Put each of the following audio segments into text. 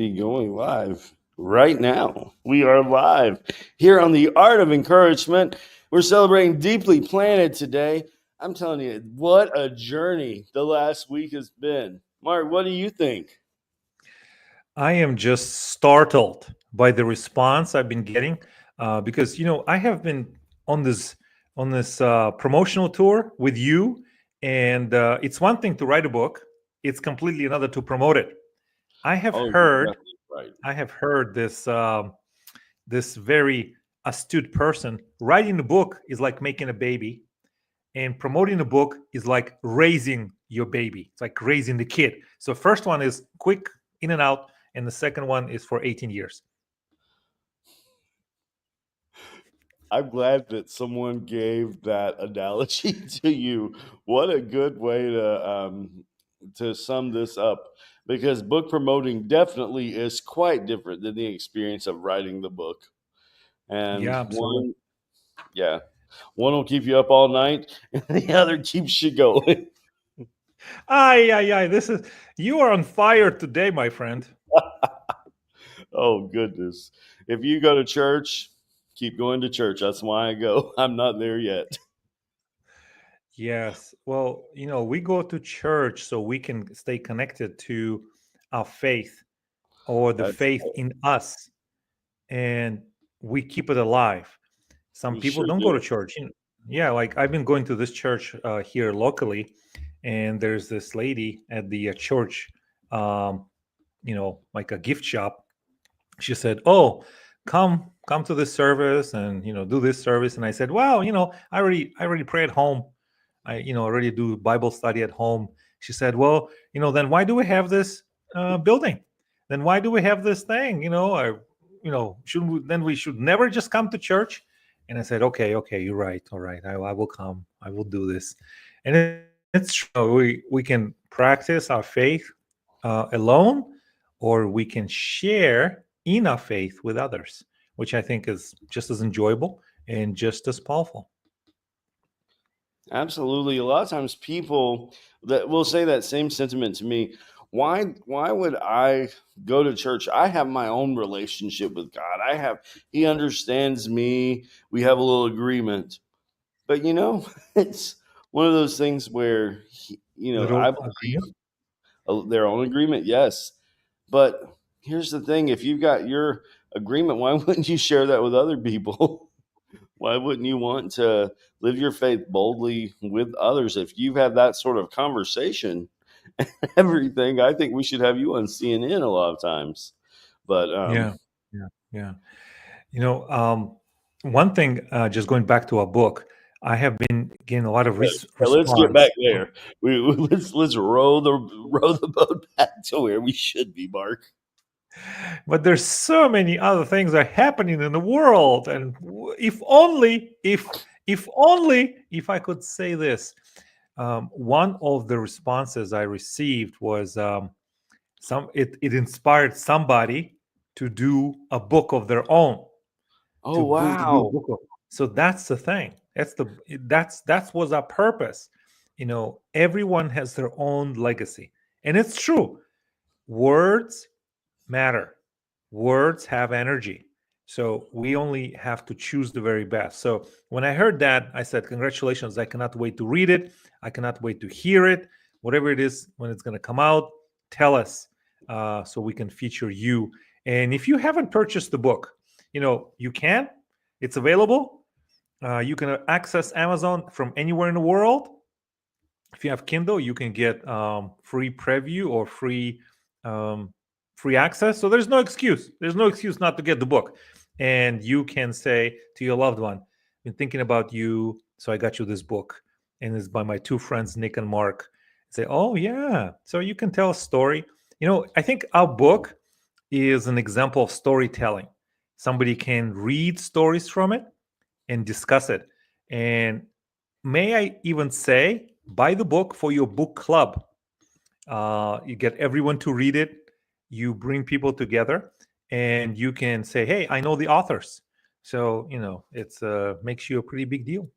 be going live right now. We are live here on the Art of Encouragement. We're celebrating Deeply Planted today. I'm telling you, what a journey the last week has been. Mark, what do you think? I am just startled by the response I've been getting because I have been on this promotional tour with you, and it's one thing to write a book; it's completely another to promote it. I have Oh, you're heard definitely right. I have heard this very astute person writing a book is like making a baby, and promoting a book is like raising your baby. It's like raising the kid. So first one is quick in and out, and the second one is for 18 years. I'm glad that someone gave that analogy to you. What a good way to sum this up, because book promoting definitely is quite different than the experience of writing the book. And Yeah, absolutely. yeah, one will keep you up all night, and the other keeps you going. Ay, ay, ay. You are on fire today, my friend. Oh goodness! If you go to church, keep going to church. That's why I go. I'm not there yet. Yes. Well, we go to church so we can stay connected to our faith or the That's faith in us, and we keep it alive. Some we people sure don't go to do. church. Yeah, like I've been going to this church here locally, and there's this lady at the church, um, like a gift shop. She said, "Oh, come to this service and do this service." And I said, "Well, I already pray at home. I already do Bible study at home." She said, "Well, then why do we have this building? Then why do we have this thing? Shouldn't we, then we should never just come to church?" And I said, "Okay, okay, you're right. All right, I will come. I will do this." And it's true. We can practice our faith alone, or we can share in our faith with others, which I think is just as enjoyable and just as powerful. Absolutely. A lot of times people that will say that same sentiment to me. Why would I go to church? I have my own relationship with God. He understands me. We have a little agreement. But it's one of those things where I Little believe agreement. their own agreement, yes. But here's the thing, if you've got your agreement, why wouldn't you share that with other people? Why wouldn't you want to live your faith boldly with others? If you've had that sort of conversation, everything, I think we should have you on CNN a lot of times. But Yeah, yeah, yeah. You know, um, One thing, just going back to our book, I have been getting a lot of let's get back response. there. Let's row the boat back to where we should be, Mark. But there's so many other things are happening in the world, and if I could say this, one of the responses I received was it inspired somebody to do a book of their own, Oh to do a wow. book of. So that's the thing. That's was our purpose. Everyone has their own legacy, and it's true. Words matter. Words have energy. So we only have to choose the very best. So when I heard that, I said, "Congratulations. I cannot wait to read it. I cannot wait to hear it. Whatever it is, when it's going to come out, tell us so we can feature you." And if you haven't purchased the book, you can. It's available. You can access Amazon from anywhere in the world. If you have Kindle, you can get free preview or um, free access. So there's no excuse. There's no excuse not to get the book. And you can say to your loved one, "Been thinking about you, so I got you this book." And it's by my two friends, Nic and Mark. Say, "Oh yeah." So you can tell a story. I think our book is an example of storytelling. Somebody can read stories from it and discuss it. And may I even say, buy the book for your book club. You get everyone to read it. You bring people together, and you can say, "Hey, I know the authors." So it's makes you a pretty big deal.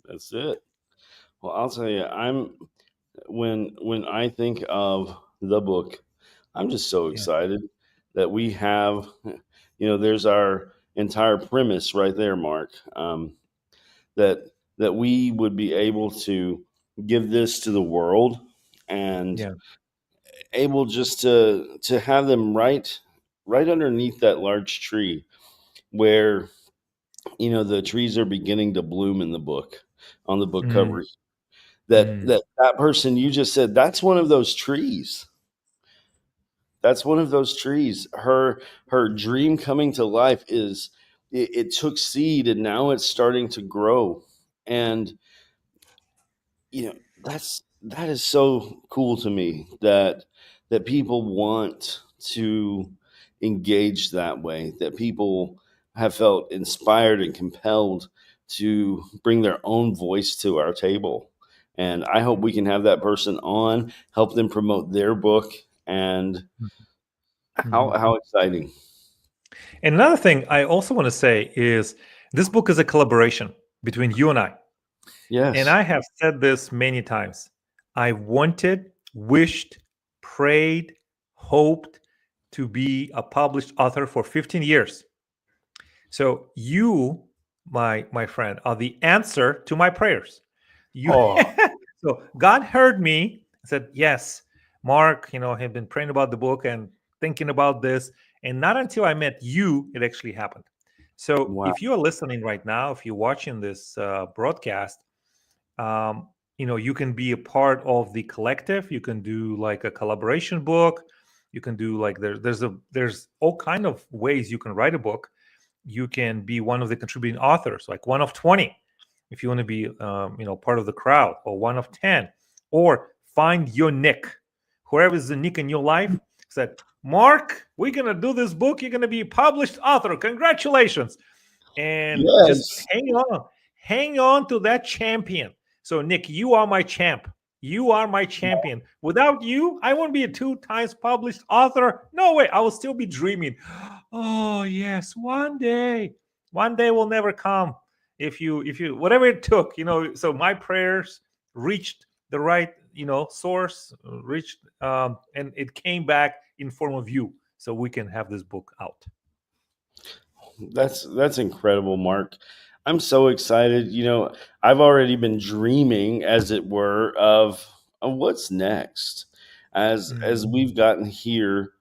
That's it. Well, I'll tell you, when I think of the book, I'm just so Yeah. excited. that we have, there's our entire premise right there, Mark. That that we would be able to give this to the world, and Yeah. able just to have them right underneath that large tree, where the trees are beginning to bloom in the book, on the book Mm, cover. That person you just said, that's one of those trees. That's one of those trees. Her dream coming to life is, it took seed and now it's starting to grow. And that is so cool to me, that people want to engage that way, that people have felt inspired and compelled to bring their own voice to our table. And I hope we can have that person on, help them promote their book. And mhm. how exciting. And another thing I also want to say is this book is a collaboration between you and I. And Yes. I have said this many times. I wanted, wished, prayed, hoped to be a published author for 15 years. So you, my friend, are the answer to my prayers. You Oh, so God heard me, said, "Yes, Mark, had been praying about the book and thinking about this." And not until I met you, it actually happened. So wow. if you are listening right now, if you're watching this broadcast, you can be a part of the collective. You can do like a collaboration book. You can do like there's all kind of ways you can write a book. You can be one of the contributing authors, like one of 20, if you want to be part of the crowd, or one of 10, or find your Nick. Whoever is the Nick in your life said, Mark, we're gonna do this book, you're gonna be a published author, congratulations. And just Yes. hang on to that champion. So Nick, you are my champ. You are my champion. Without you, I won't be a 2 times published author. No way. I will still be dreaming. Oh yes, one day will never come. If you whatever it took, so my prayers reached the right source, reached and it came back in form of you, so we can have this book out. That's incredible, Mark. I'm so excited. I've already been dreaming, as it were, of what's next, as Mm, we've gotten here.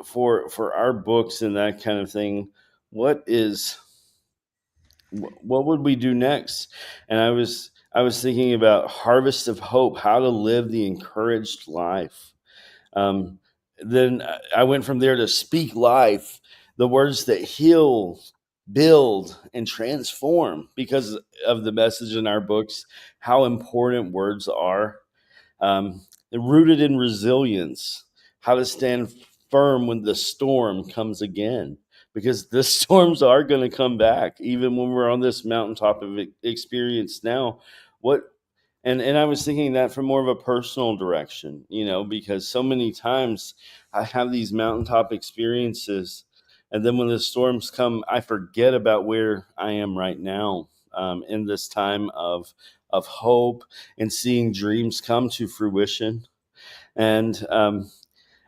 For our books and that kind of thing. What would we do next? And I was thinking about Harvest of Hope, how to live the encouraged life. Um, then I went from there to Speak Life, the words that heal, build, and transform, because of the message in our books, how important words are. Rooted in resilience, how to stand firm when the storm comes again, because the storms are going to come back, even when we're on this mountaintop of experience now. What and I was thinking that from more of a personal direction, because so many times I have these mountaintop experiences, and then when the storms come, I forget about where I am right now, in this time of hope, and seeing dreams come to fruition. And um,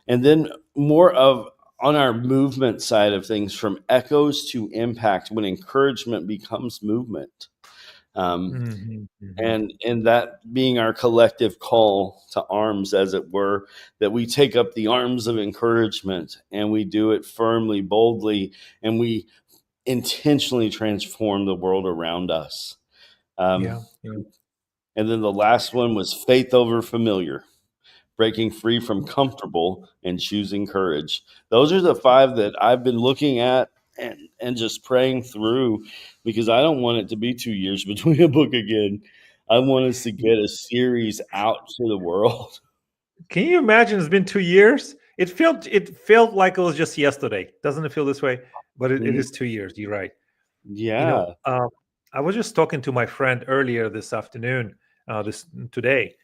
and then more of, on our movement side of things, from echoes to impact, when encouragement becomes movement. um, mhm, mhm. and that being our collective call to arms, as it were, that we take up the arms of encouragement, and we do it firmly, boldly, and we intentionally transform the world around us. um, Yeah, yeah. and then the last one was faith over familiar, breaking free from comfortable and choosing courage. Those are the five that I've been looking at, and just praying through, because I don't want it to be 2 years between a book again. I want us to get a series out to the world. Can you imagine? It's been 2 years. It felt like it was just yesterday. Doesn't it feel this way? But it Mm, is 2 years. You're right. You know, yeah. uh, I was just talking to my friend earlier this afternoon, this today,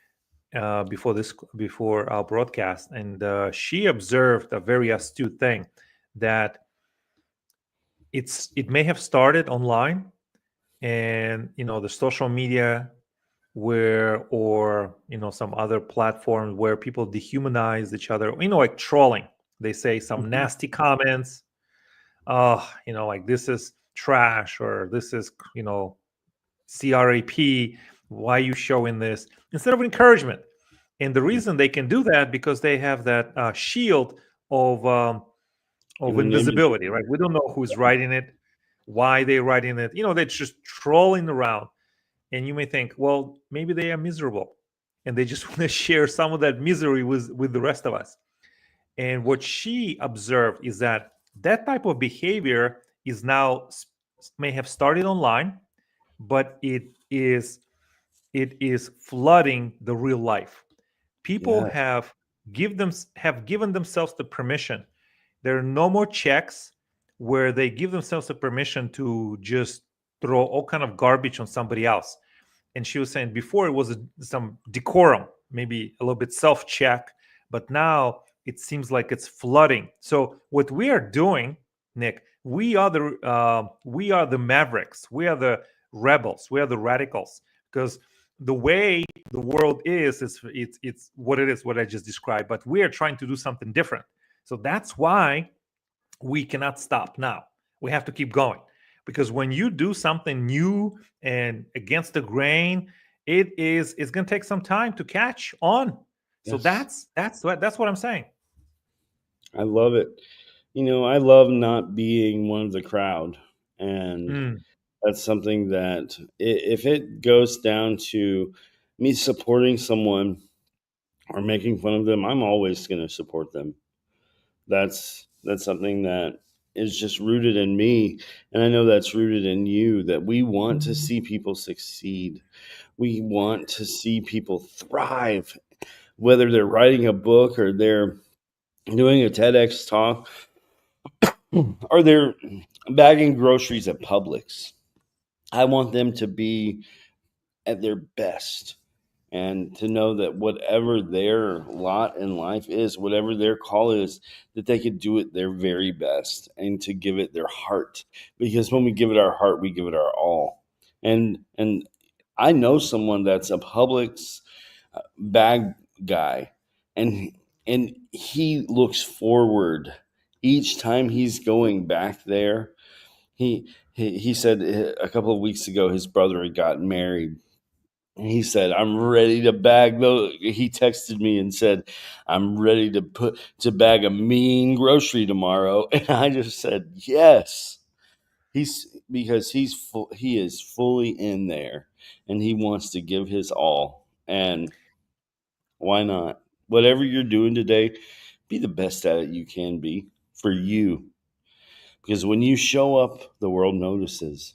before our broadcast, and she observed a very astute thing, that it may have started online, and the social media, where, or some other platforms where people dehumanize each other, like trolling. They say some Mhm. nasty comments. Oh, like this is trash, or this is, crap. Why are you showing this, instead of encouragement? And the Yeah. reason they can do that, because they have that shield of Anonymity. invisibility, right? We don't know who's writing it, why they're writing it. They're just trolling around, and you may think, well, maybe they are miserable, and they just want to share some of that misery with the rest of us. And what she observed is that that type of behavior is now may have started online, but it is flooding the real life. People Yeah. have given themselves the permission. There are no more checks where they give themselves the permission to just throw all kind of garbage on somebody else. And she was saying before it was some decorum, maybe a little bit self check, but now it seems like it's flooding. So what we are doing, Nick, we are the mavericks, we are the rebels, we are the radicals, because the way the world is it's what it is, what I just described, but we are trying to do something different. So that's why we cannot stop now. We have to keep going, because when you do something new and against the grain, it's going to take some time to catch on. So Yes. that's what I'm saying. I love it. I love not being one of the crowd. And Mm, that's something that if it goes down to me supporting someone or making fun of them, I'm always going to support them. That's something that is just rooted in me, and I know that's rooted in you, that we want to see people succeed. We want to see people thrive, whether they're writing a book or they're doing a TEDx talk or they're bagging groceries at Publix. I want them to be at their best, and to know that whatever their lot in life is, whatever their call is, that they could do it their very best and to give it their heart. Because when we give it our heart, we give it our all. And I know someone that's a Publix bag guy, and he looks forward each time he's going back there. He said a couple of weeks ago his brother had gotten married. He said, "I'm ready to bag those." He texted me and said, "I'm ready to bag a mean grocery tomorrow." And I just said, "Yes." Because he is fully in there, and he wants to give his all. And why not? Whatever you're doing today, be the best at it you can be for you. Because when you show up, the world notices.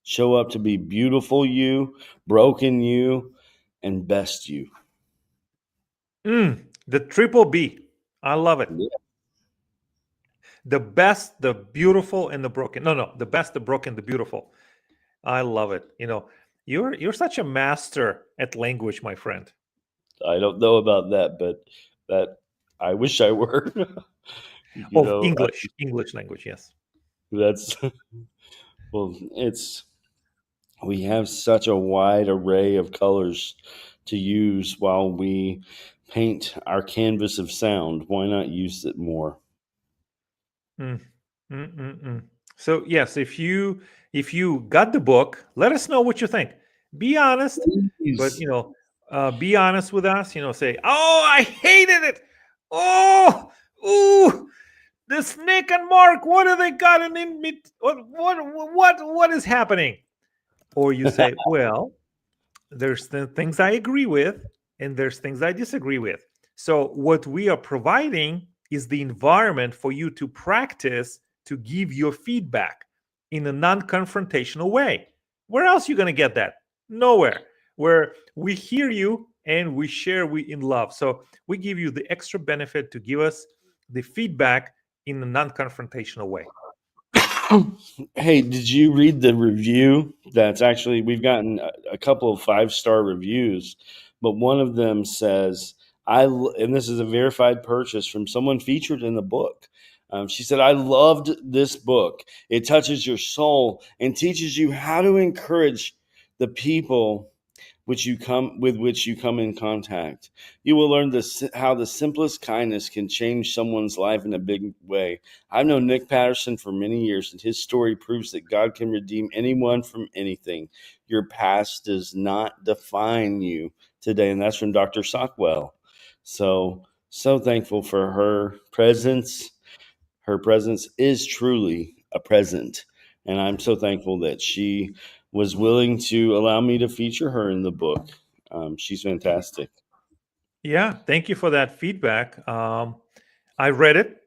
Show up to be beautiful you, broken you, and best you. the triple B. I love it. Yeah. The best, the beautiful, and the broken. No, the best, the broken, the beautiful. I love it. You're such a master at language, my friend. I don't know about that, but that I wish I were. Of English language, yes. That's well, it's we have such a wide array of colors to use while we paint our canvas of sound. Why not use it more? Mm, mm. So yes, if you got the book, let us know what you think. Be honest, but Please. be honest with us. Say, "Oh, I hated it. Oh, ooh, this Nick and Mark. What do they got in me? What is happening?" Or you say, "Well, there's things I agree with, and there's things I disagree with." So, what we are providing is the environment for you to practice to give your feedback in a non confrontational way. Where else are you going to get that? Nowhere. Where we hear you and we share in love. So, we give you the extra benefit to give us the feedback in a non confrontational way. Hey, did you read the review? That's actually, we've gotten a couple of 5-star reviews, but one of them says, and this is a verified purchase from someone featured in the book. She said, "I loved this book. It touches your soul and teaches you how to encourage the people which you come in contact. You will learn how the simplest kindness can change someone's life in a big way. I've known Nick Patterson for many years, and his story proves that God can redeem anyone from anything. Your past does not define you today, and that's from Dr. Sockwell. So thankful for her presence. Her presence is truly a present, and I'm so thankful that she was willing to allow me to feature her in the book. She's fantastic. Yeah, thank you for that feedback. I read it.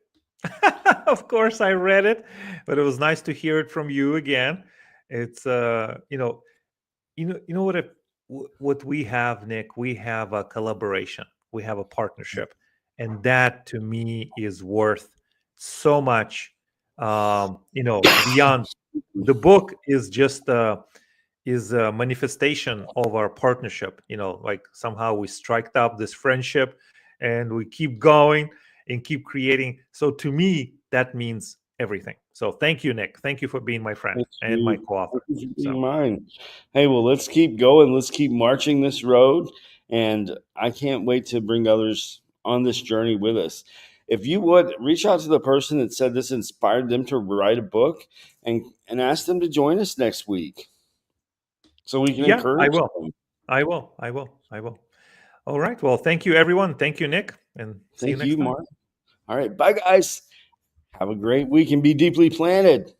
Of course, I read it, but it was nice to hear it from you again. It's you know what what we have, Nick. We have a collaboration. We have a partnership, and that to me is worth so much. Beyond the book is a manifestation of our partnership. Like somehow we striked up this friendship, and we keep going and keep creating. So to me, that means everything. So thank you, Nick. Thank you for being my friend Thank and my you. Thank co-author. you for being So mine. Hey, well, let's keep going. Let's keep marching this road. And I can't wait to bring others on this journey with us. If you would reach out to the person that said this inspired them to write a book and ask them to join us next week so we can yeah, I encourage will. them. I will. I will. I will. All right. Well, thank you, everyone. Thank you, Nick, and see you Thank next you, time. Mark. All right. Bye, guys. Have a great week and be deeply planted.